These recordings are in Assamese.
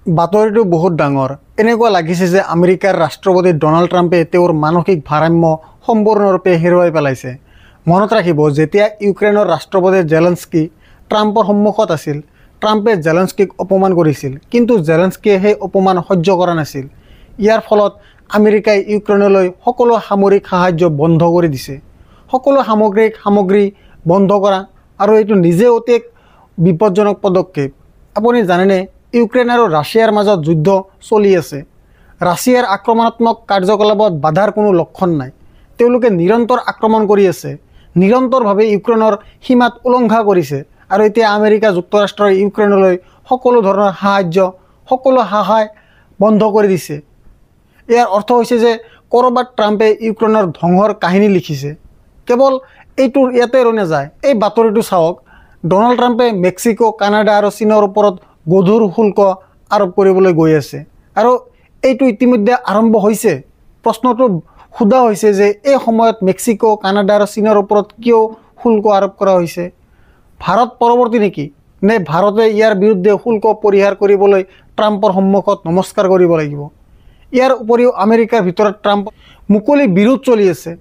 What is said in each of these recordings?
বাতৰিটো বহুত ডাঙৰ। এনেকুৱা লাগিছে যে আমেৰিকাৰ ৰাষ্ট্ৰপতি ডনাল্ড ট্ৰাম্পে তেওঁৰ মানসিক ভাৰসাম্য সম্পূৰ্ণৰূপে হেৰুৱাই পেলাইছে। মনত ৰাখিব, যেতিয়া ইউক্ৰেইনৰ ৰাষ্ট্ৰপতি জেলেনস্কি ট্ৰাম্পৰ সন্মুখত আছিল, ট্ৰাম্পে জেলেনস্কিক অপমান কৰিছিল, কিন্তু জেলেনস্কিয়ে সেই অপমান সহ্য কৰা নাছিল। ইয়াৰ ফলত আমেৰিকাই ইউক্ৰেইনলৈ সকলো সামৰিক সাহায্য বন্ধ কৰি দিছে। সকলো সামগ্ৰী বন্ধ কৰা, আৰু এইটো নিজে অতি বিপদজনক পদক্ষেপ। আপুনি জানেনে, ইউক্ৰেইন আৰু ৰাছিয়াৰ মাজত যুদ্ধ চলি আছে। ৰাছিয়াৰ আক্ৰমণাত্মক কাৰ্যকলাপত বাধাৰ কোনো লক্ষণ নাই। তেওঁলোকে নিৰন্তৰ আক্ৰমণ কৰি আছে, নিৰন্তৰভাৱে ইউক্ৰেইনৰ সীমাত উলংঘা কৰিছে, আৰু এতিয়া আমেৰিকা যুক্তৰাষ্ট্ৰই ইউক্ৰেইনলৈ সকলো ধৰণৰ সকলো সহায় বন্ধ কৰি দিছে। ইয়াৰ অৰ্থ হৈছে যে ক'ৰবাত ট্ৰাম্পে ইউক্ৰেইনৰ ধ্বংসৰ কাহিনী লিখিছে। কেৱল এইটো ইয়াতে ৰৈ নাযায়। এই বাতৰিটো চাওক, ডনাল্ড ট্ৰাম্পে মেক্সিকো, কানাডা আৰু চীনৰ ওপৰত গধুৰ শুল্ক আৰোপ কৰিবলৈ গৈ আছে, আৰু এইটো ইতিমধ্যে আৰম্ভ হৈছে। প্ৰশ্নটো সোধা হৈছে যে এই সময়ত মেক্সিকো, কানাডা আৰু চীনৰ ওপৰত কিয় শুল্ক আৰোপ কৰা হৈছে? ভাৰত পৰৱৰ্তী নেকি? নে ভাৰতে ইয়াৰ বিৰুদ্ধে শুল্ক পৰিহাৰ কৰিবলৈ ট্ৰাম্পৰ সন্মুখত নমস্কাৰ কৰিব লাগিব? ইয়াৰ উপৰিও আমেৰিকাৰ ভিতৰত ট্ৰাম্প মুকলি বিৰোধ চলি আছে,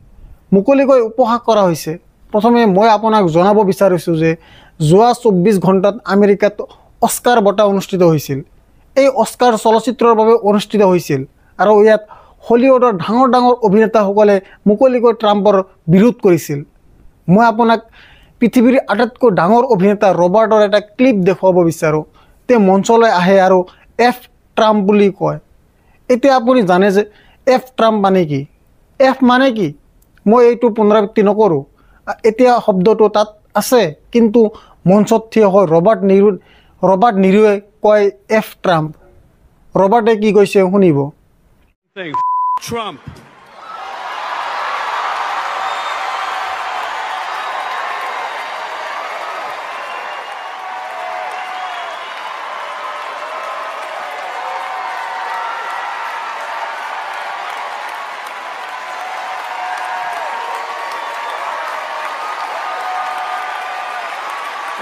মুকলিকৈ উপহাস কৰা হৈছে। প্ৰথমে মই আপোনাক জনাব বিচাৰিছোঁ যে যোৱা 24 ঘণ্টাত আমেৰিকাত অস্কাৰ বঁটা অনুষ্ঠিত হৈছিল। এই অস্কাৰ চলচ্চিত্ৰৰ বাবে অনুষ্ঠিত হৈছিল, আৰু ইয়াত হলিউডৰ ডাঙৰ ডাঙৰ অভিনেতাসকলে মুকলিকৈ ট্ৰাম্পৰ বিৰোধ কৰিছিল। মই আপোনাক পৃথিৱীৰ আটাইতকৈ ডাঙৰ অভিনেতা ৰবাৰ্টৰ এটা ক্লিপ দেখুৱাব বিচাৰোঁ। তেওঁ মঞ্চলৈ আহে আৰু এফ ট্ৰাম্প বুলি কয়। এতিয়া আপুনি জানে যে এফ ট্ৰাম্প মানে কি? এফ মানে কি? মই এইটো পুনৰাবৃত্তি নকৰোঁ। এতিয়া শব্দটো তাত আছে, কিন্তু মঞ্চত থিয় হৈ ৰবাৰ্ট নিৰোৱে কয় এফ ট্ৰাম্প। ৰবাৰ্টে কি কৈছে শুনিব। Trump.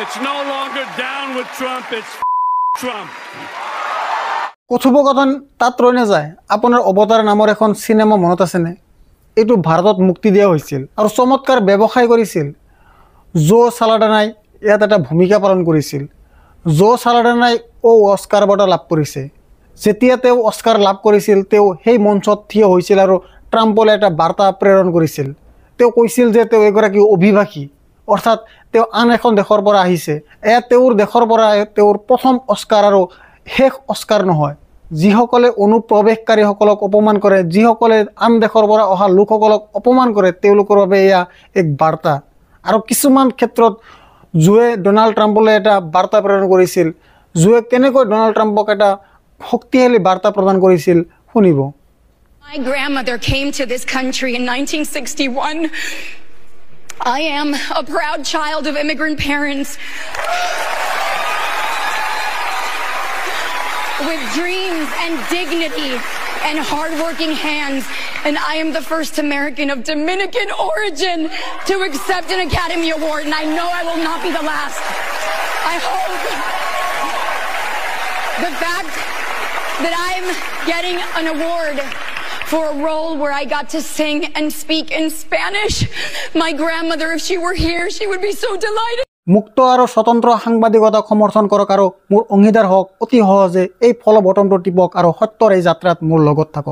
It's no longer down with Trump, it's Trump. কথোপকথন তাত ৰৈ নাযায়। আপোনাৰ অৱতাৰ নামৰ এখন চিনেমা মনত আছেনে? এইটো ভাৰতত মুক্তি দিয়া হৈছিল আৰু চমৎকাৰ ব্যৱসায় কৰিছিল। জো চালাডানাই ইয়াত এটা ভূমিকা পালন কৰিছিল। জো চালাডানাই অস্কাৰ বঁটা লাভ কৰিছে। যেতিয়া তেওঁ অস্কাৰ লাভ কৰিছিল, তেওঁ সেই মঞ্চত থিয় হৈছিল আৰু ট্ৰাম্পলৈ এটা বাৰ্তা প্ৰেৰণ কৰিছিল। তেওঁ কৈছিল যে তেওঁ এগৰাকী অভিবাসী, অৰ্থাৎ তেওঁ আন এখন দেশৰ পৰা আহিছে। এয়া তেওঁৰ দেশৰ পৰা তেওঁৰ প্ৰথম অস্কাৰ আৰু শেষ অস্কাৰ নহয়। যিসকলে অনুপ্ৰৱেশকাৰীসকলক অপমান কৰে, যিসকলে আন দেশৰ পৰা অহা লোকসকলক অপমান কৰে, তেওঁলোকৰ বাবে এয়া এক বাৰ্তা। আৰু কিছুমান ক্ষেত্ৰত জোৱে ডনাল্ড ট্ৰাম্পলৈ এটা বাৰ্তা প্ৰেৰণ কৰিছিল। জোৱে কেনেকৈ ডনাল্ড ট্ৰাম্পক এটা শক্তিশালী বাৰ্তা প্ৰদান কৰিছিল শুনিব। My grandmother came to this country in 1961. I am a proud child of immigrant parents with dreams and dignity and hardworking hands, and I am the first American of Dominican origin to accept an Academy Award, and I know I will not be the last. I hope the fact that I'm getting an award for a role where I got to sing and speak in Spanish. My grandmother, if she were here, she would be so delighted. মুক্ত আৰু স্বতন্ত্ৰ সাংবাদিকতাক সমৰ্থন কৰক আৰু মোৰ অংশীদাৰ হওক। অতি সহজে এই ফল বটনটো টিপক আৰু সত্যৰ এই যাত্ৰাত মোৰ লগত থাকক।